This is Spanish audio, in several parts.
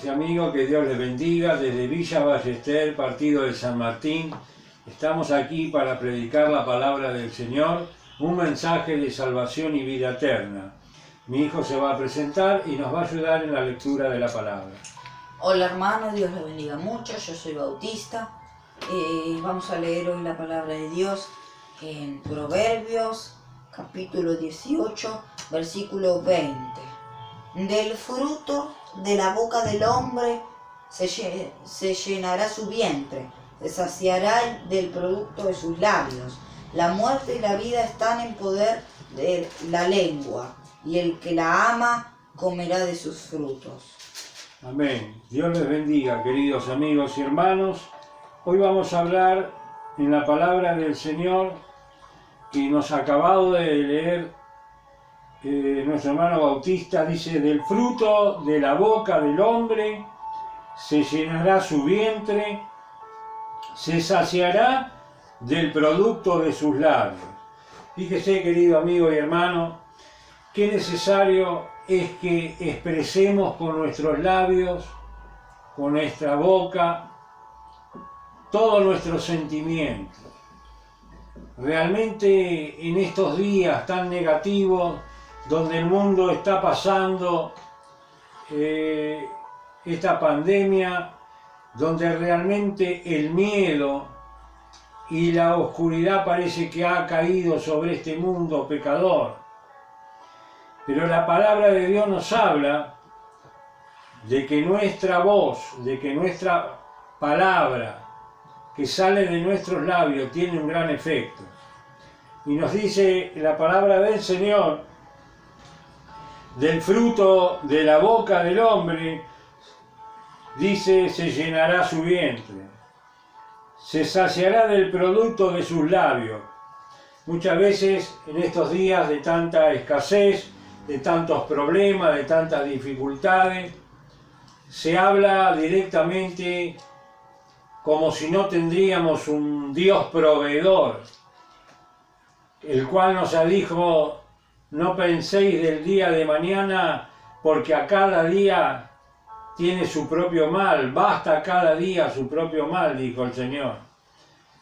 Y amigos, que Dios les bendiga desde Villa Ballester, partido de San Martín. Estamos aquí para predicar la palabra del Señor, un mensaje de salvación y vida eterna. Mi hijo se va a presentar y nos va a ayudar en la lectura de la palabra. Hola hermano, Dios les bendiga mucho, yo soy Bautista. Vamos a leer hoy la palabra de Dios en Proverbios, capítulo 18, versículo 20. Del fruto de la boca del hombre se llenará su vientre, se saciará del producto de sus labios. La muerte y la vida están en poder de la lengua, y el que la ama comerá de sus frutos. Amén. Dios les bendiga, queridos amigos y hermanos. Hoy vamos a hablar en la palabra del Señor que nos ha acabado de leer. Nuestro hermano Bautista dice: del fruto de la boca del hombre se llenará su vientre, se saciará del producto de sus labios. Fíjese, querido amigo y hermano, qué necesario es que expresemos con nuestros labios, con nuestra boca, todos nuestros sentimientos. Realmente en estos días tan negativos, donde el mundo está pasando esta pandemia, donde realmente el miedo y la oscuridad parece que ha caído sobre este mundo pecador. Pero la palabra de Dios nos habla de que nuestra voz, de que nuestra palabra que sale de nuestros labios tiene un gran efecto. Y nos dice la palabra del Señor: del fruto de la boca del hombre, dice, se llenará su vientre, se saciará del producto de sus labios. Muchas veces en estos días de tanta escasez, de tantos problemas, de tantas dificultades, se habla directamente como si no tendríamos un Dios proveedor, el cual nos ha dicho: no penséis del día de mañana, porque a cada día tiene su propio mal, basta cada día su propio mal, dijo el Señor.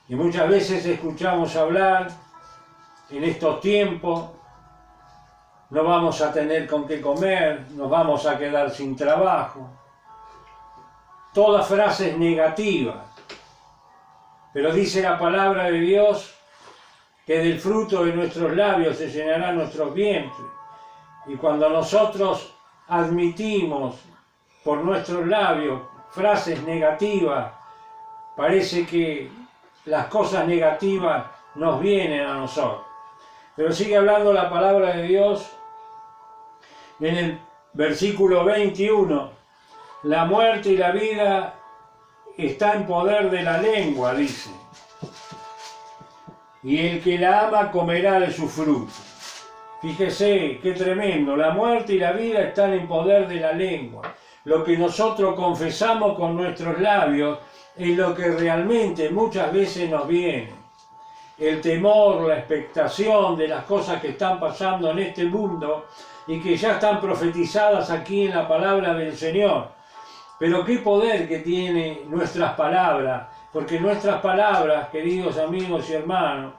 Y muchas veces escuchamos hablar en estos tiempos: no vamos a tener con qué comer, nos vamos a quedar sin trabajo. Todas frases negativas. Pero dice la palabra de Dios que del fruto de nuestros labios se llenará nuestros vientres. Y cuando nosotros admitimos por nuestros labios frases negativas, parece que las cosas negativas nos vienen a nosotros. Pero sigue hablando la palabra de Dios en el versículo 21. La muerte y la vida está en poder de la lengua, dice. Y el que la ama comerá de su fruto. Fíjese, qué tremendo. La muerte y la vida están en poder de la lengua. Lo que nosotros confesamos con nuestros labios es lo que realmente muchas veces nos viene. El temor, la expectación de las cosas que están pasando en este mundo y que ya están profetizadas aquí en la palabra del Señor. Pero qué poder que tiene nuestras palabras, porque nuestras palabras, queridos amigos y hermanos,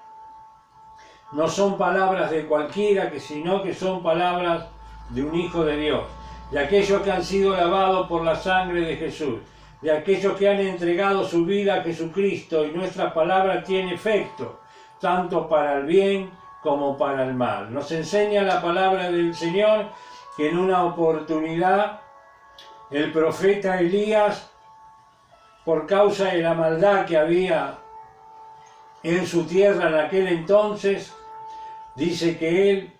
no son palabras de cualquiera, sino que son palabras de un Hijo de Dios, de aquellos que han sido lavados por la sangre de Jesús, de aquellos que han entregado su vida a Jesucristo, y nuestra palabra tiene efecto, tanto para el bien como para el mal. Nos enseña la palabra del Señor que en una oportunidad el profeta Elías, por causa de la maldad que había en su tierra en aquel entonces, dice que él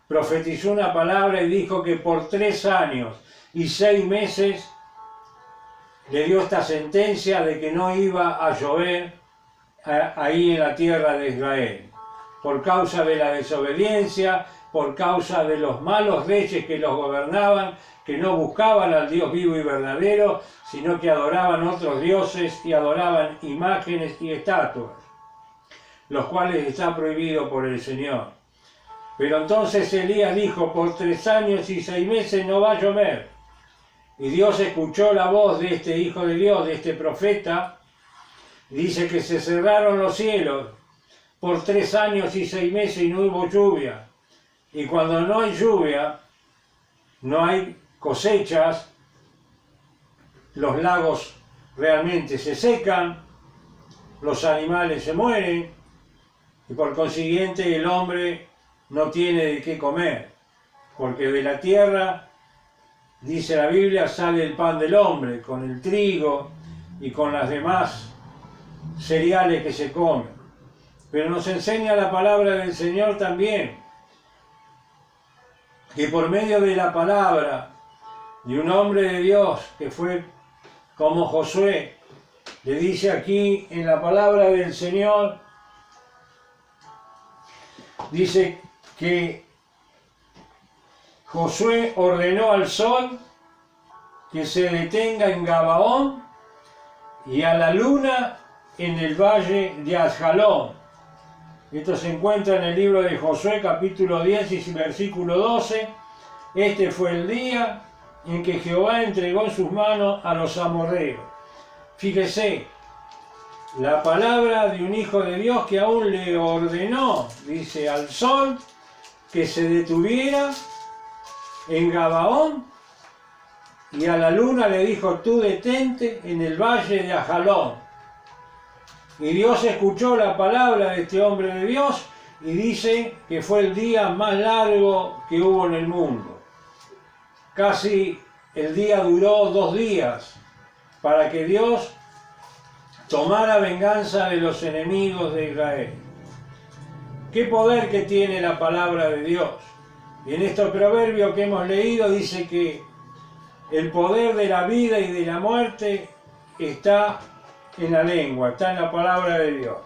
profetizó una palabra y dijo que por 3 años y 6 meses le dio esta sentencia de que no iba a llover ahí en la tierra de Israel, por causa de la desobediencia, por causa de los malos reyes que los gobernaban, que no buscaban al Dios vivo y verdadero, sino que adoraban otros dioses y adoraban imágenes y estatuas, los cuales está prohibido por el Señor. Pero entonces Elías dijo: por 3 años y 6 meses no va a llover. Y Dios escuchó la voz de este Hijo de Dios, de este profeta. Dice que se cerraron los cielos por 3 años y 6 meses y no hubo lluvia. Y cuando no hay lluvia, no hay cosechas, los lagos realmente se secan, los animales se mueren y por consiguiente el hombre no tiene de qué comer, porque de la tierra, dice la Biblia, sale el pan del hombre, con el trigo y con las demás cereales que se comen. Pero nos enseña la palabra del Señor también, que por medio de la palabra de un hombre de Dios que fue como Josué, le dice aquí en la palabra del Señor, dice que Josué ordenó al sol que se detenga en Gabaón y a la luna en el valle de Asjalón. Esto se encuentra en el libro de Josué, capítulo 10 y versículo 12. Este fue el día en que Jehová entregó en sus manos a los amorreos. Fíjese, la palabra de un hijo de Dios que aún le ordenó, dice, al sol que se detuviera en Gabaón, y a la luna le dijo, tú detente en el valle de Asjalón. Y Dios escuchó la palabra de este hombre de Dios y dice que fue el día más largo que hubo en el mundo. Casi el día duró 2 días para que Dios tomara venganza de los enemigos de Israel. ¿Qué poder que tiene la palabra de Dios? Y en estos proverbios que hemos leído dice que el poder de la vida y de la muerte está en la lengua, está en la palabra de Dios.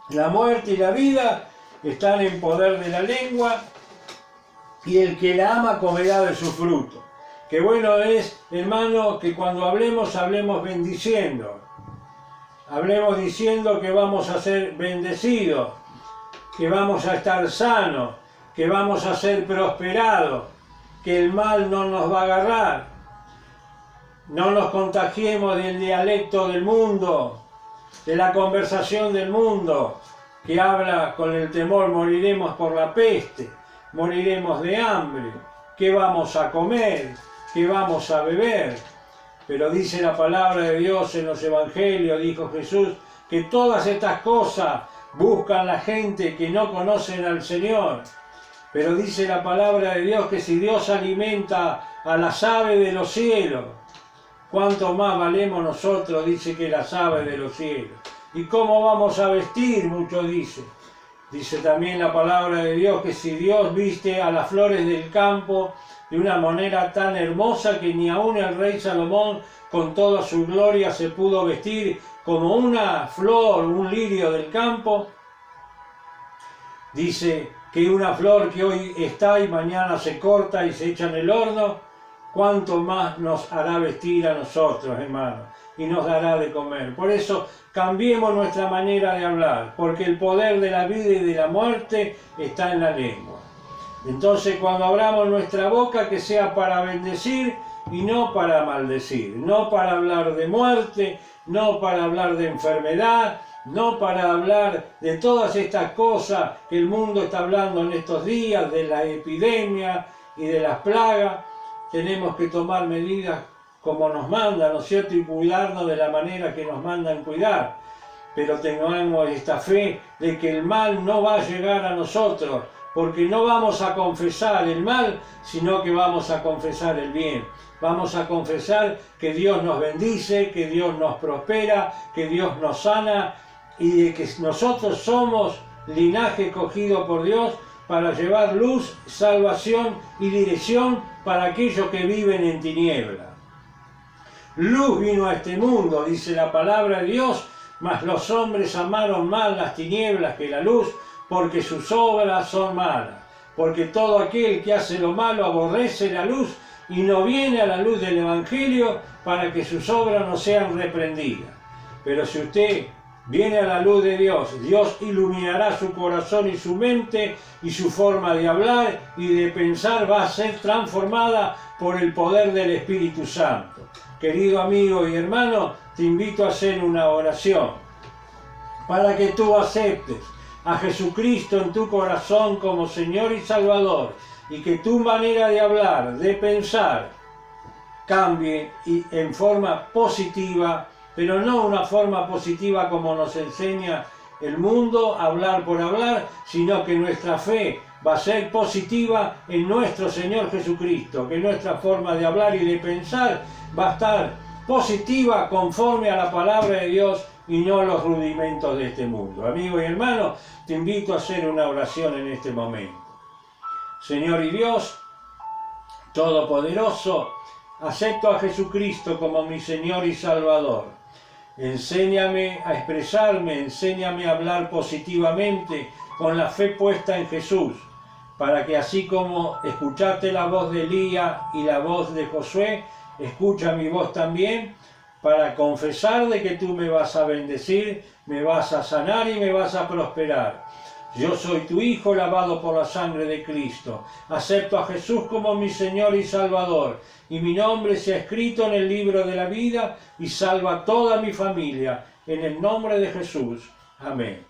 La muerte y la vida están en poder de la lengua y el que la ama comerá de su fruto. Qué bueno es, hermano, que cuando hablemos, hablemos bendiciendo. Hablemos diciendo que vamos a ser bendecidos, que vamos a estar sanos, que vamos a ser prosperados, que el mal no nos va a agarrar. No nos contagiemos del dialecto del mundo, de la conversación del mundo, que habla con el temor, moriremos por la peste, moriremos de hambre, ¿qué vamos a comer? ¿Qué vamos a beber? Pero dice la palabra de Dios en los evangelios, dijo Jesús, que todas estas cosas buscan la gente que no conocen al Señor. Pero dice la palabra de Dios que si Dios alimenta a las aves de los cielos, ¿cuánto más valemos nosotros? Dice que las aves de los cielos. ¿Y cómo vamos a vestir? Mucho dice. Dice también la palabra de Dios que si Dios viste a las flores del campo de una manera tan hermosa que ni aun el rey Salomón con toda su gloria se pudo vestir como una flor, un lirio del campo, dice que una flor que hoy está y mañana se corta y se echa en el horno, cuánto más nos hará vestir a nosotros, hermanos, y nos dará de comer. Por eso cambiemos nuestra manera de hablar, porque el poder de la vida y de la muerte está en la lengua. Entonces, cuando abramos nuestra boca, que sea para bendecir y no para maldecir, no para hablar de muerte, no para hablar de enfermedad, no para hablar de todas estas cosas que el mundo está hablando en estos días, de la epidemia y de las plagas. Tenemos que tomar medidas como nos mandan, ¿no es cierto? Y cuidarnos de la manera que nos mandan cuidar. Pero tengamos esta fe de que el mal no va a llegar a nosotros, porque no vamos a confesar el mal, sino que vamos a confesar el bien. Vamos a confesar que Dios nos bendice, que Dios nos prospera, que Dios nos sana y de que nosotros somos linaje escogido por Dios para llevar luz, salvación y dirección para aquellos que viven en tinieblas. Luz vino a este mundo, dice la palabra de Dios, mas los hombres amaron más las tinieblas que la luz, porque sus obras son malas. Porque todo aquel que hace lo malo aborrece la luz y no viene a la luz del Evangelio para que sus obras no sean reprendidas. Pero si usted viene a la luz de Dios. Dios iluminará su corazón y su mente, y su forma de hablar y de pensar va a ser transformada por el poder del Espíritu Santo. Querido amigo y hermano, te invito a hacer una oración para que tú aceptes a Jesucristo en tu corazón como Señor y Salvador, y que tu manera de hablar, de pensar, cambie y en forma positiva, pero no una forma positiva como nos enseña el mundo, hablar por hablar, sino que nuestra fe va a ser positiva en nuestro Señor Jesucristo, que nuestra forma de hablar y de pensar va a estar positiva conforme a la palabra de Dios y no los rudimentos de este mundo. Amigo y hermano, te invito a hacer una oración en este momento. Señor y Dios Todopoderoso, acepto a Jesucristo como mi Señor y Salvador. Enséñame a expresarme, enséñame a hablar positivamente con la fe puesta en Jesús, para que así como escuchaste la voz de Elías y la voz de Josué, escucha mi voz también, para confesar de que tú me vas a bendecir, me vas a sanar y me vas a prosperar. Yo soy tu Hijo lavado por la sangre de Cristo. Acepto a Jesús como mi Señor y Salvador, y mi nombre se ha escrito en el libro de la vida y salva a toda mi familia. En el nombre de Jesús. Amén.